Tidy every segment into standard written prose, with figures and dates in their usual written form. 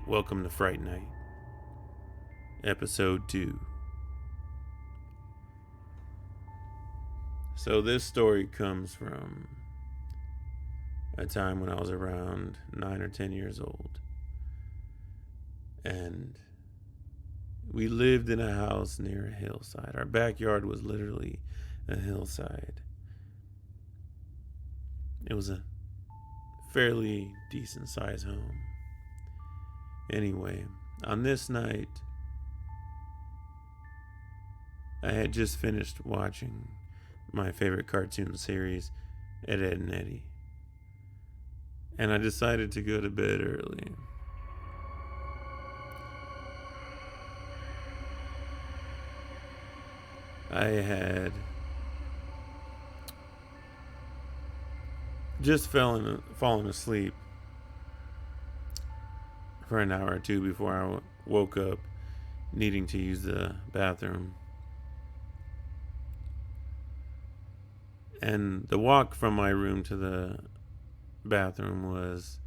Welcome to Fright Night, Episode 2. So, this story comes from a time when I was around 9 or 10 years old. And we lived in a house near a hillside. Our backyard was literally a hillside. It was a fairly decent sized home. Anyway, on this night, I had just finished watching my favorite cartoon series, Ed, Edd and Eddy. And I decided to go to bed early. I had just fallen asleep for an hour or two before I woke up needing to use the bathroom. And the walk from my room to the bathroom was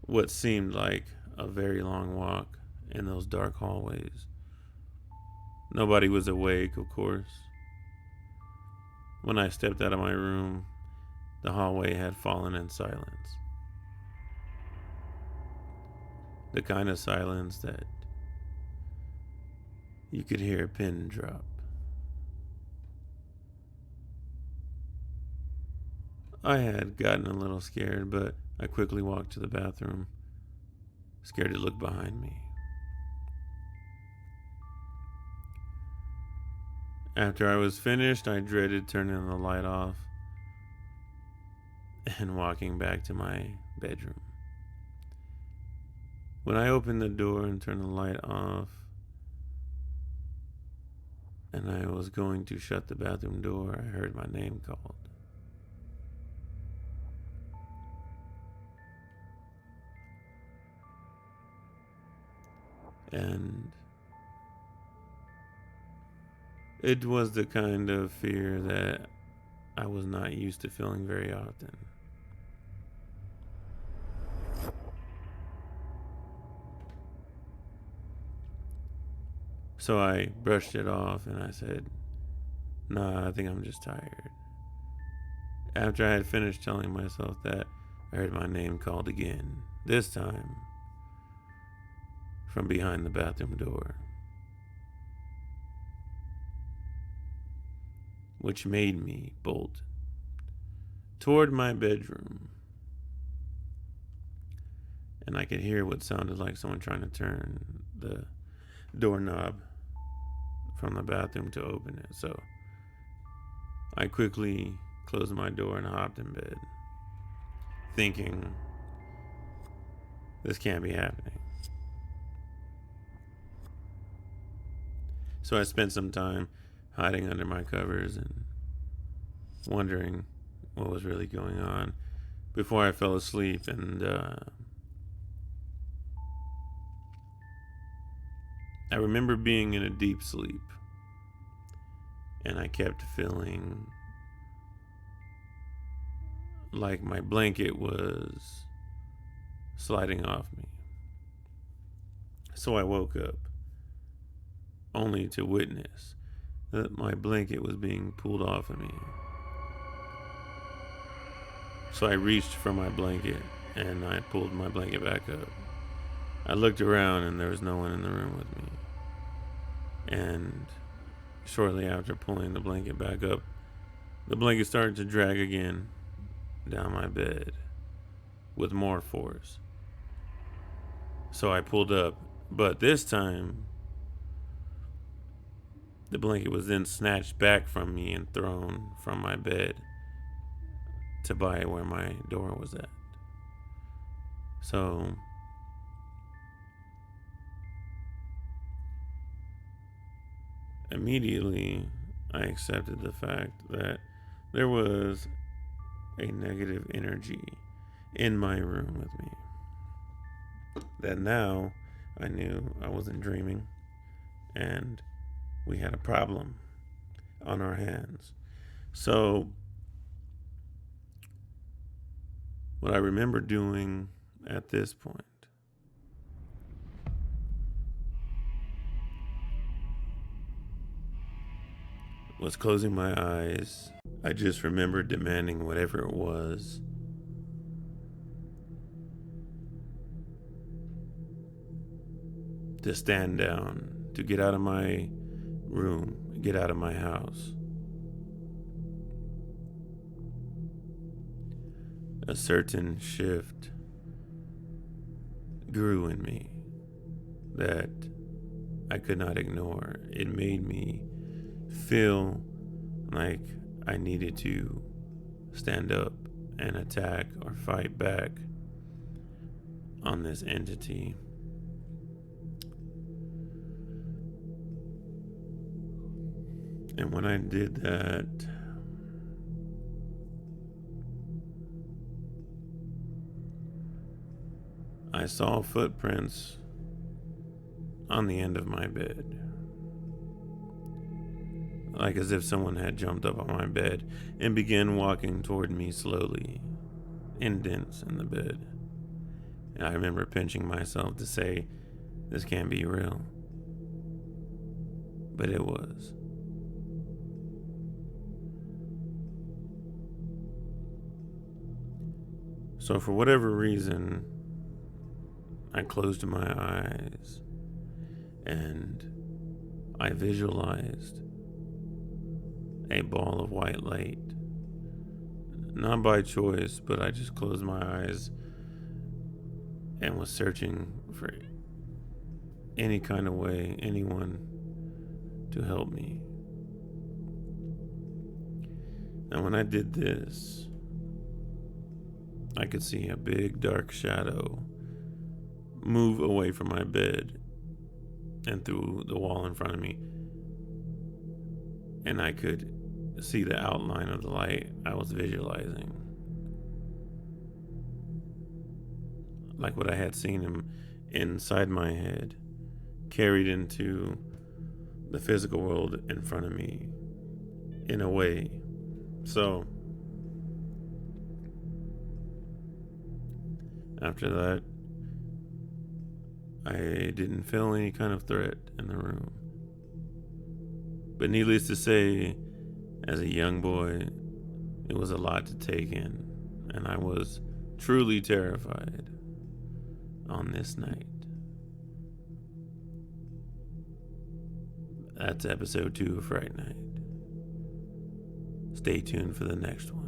what seemed like a very long walk in those dark hallways. Nobody was awake, of course. When I stepped out of my room, the hallway had fallen in silence. The kind of silence that you could hear a pin drop. I had gotten a little scared, but I quickly walked to the bathroom, scared to look behind me. After I was finished, I dreaded turning the light off and walking back to my bedroom. When I opened the door and turned the light off, and I was going to shut the bathroom door, I heard my name called. And it was the kind of fear that I was not used to feeling very often. So I brushed it off and I said, "Nah, I think I'm just tired." After I had finished telling myself that, I heard my name called again, this time from behind the bathroom door, which made me bolt toward my bedroom. And I could hear what sounded like someone trying to turn the doorknob from the bathroom to open it. So I quickly closed my door and hopped in bed, thinking, this can't be happening. So I spent some time hiding under my covers and wondering what was really going on before I fell asleep. And I remember being in a deep sleep, and I kept feeling like my blanket was sliding off me. So I woke up only to witness that my blanket was being pulled off of me. So I reached for my blanket and I pulled my blanket back up. I looked around and there was no one in the room with me. And shortly after pulling the blanket back up, the blanket started to drag again down my bed with more force. So I pulled up, but this time the blanket was then snatched back from me and thrown from my bed to by where my door was at. So immediately I accepted the fact that there was a negative energy in my room with me. That now I knew I wasn't dreaming and we had a problem on our hands. So what I remember doing at this point was closing my eyes, I just remembered demanding whatever it was to stand down, to get out of my room, get out of my house. A certain shift grew in me that I could not ignore. It made me feel like I needed to stand up and attack or fight back on this entity. And when I did that, I saw footprints on the end of my bed. Like as if someone had jumped up on my bed and began walking toward me slowly, indents in the bed. And I remember pinching myself to say, this can't be real. But it was. So for whatever reason, I closed my eyes and I visualized a ball of white light. Not by choice, but I just closed my eyes and was searching for any kind of way, anyone to help me. And when I did this, I could see a big dark shadow move away from my bed and through the wall in front of me. And I could see the outline of the light I was visualizing. Like what I had seen him inside my head, carried into the physical world in front of me, in a way. So, after that, I didn't feel any kind of threat in the room. But needless to say, as a young boy, it was a lot to take in, and I was truly terrified on this night. That's episode 2 of Fright Night. Stay tuned for the next one.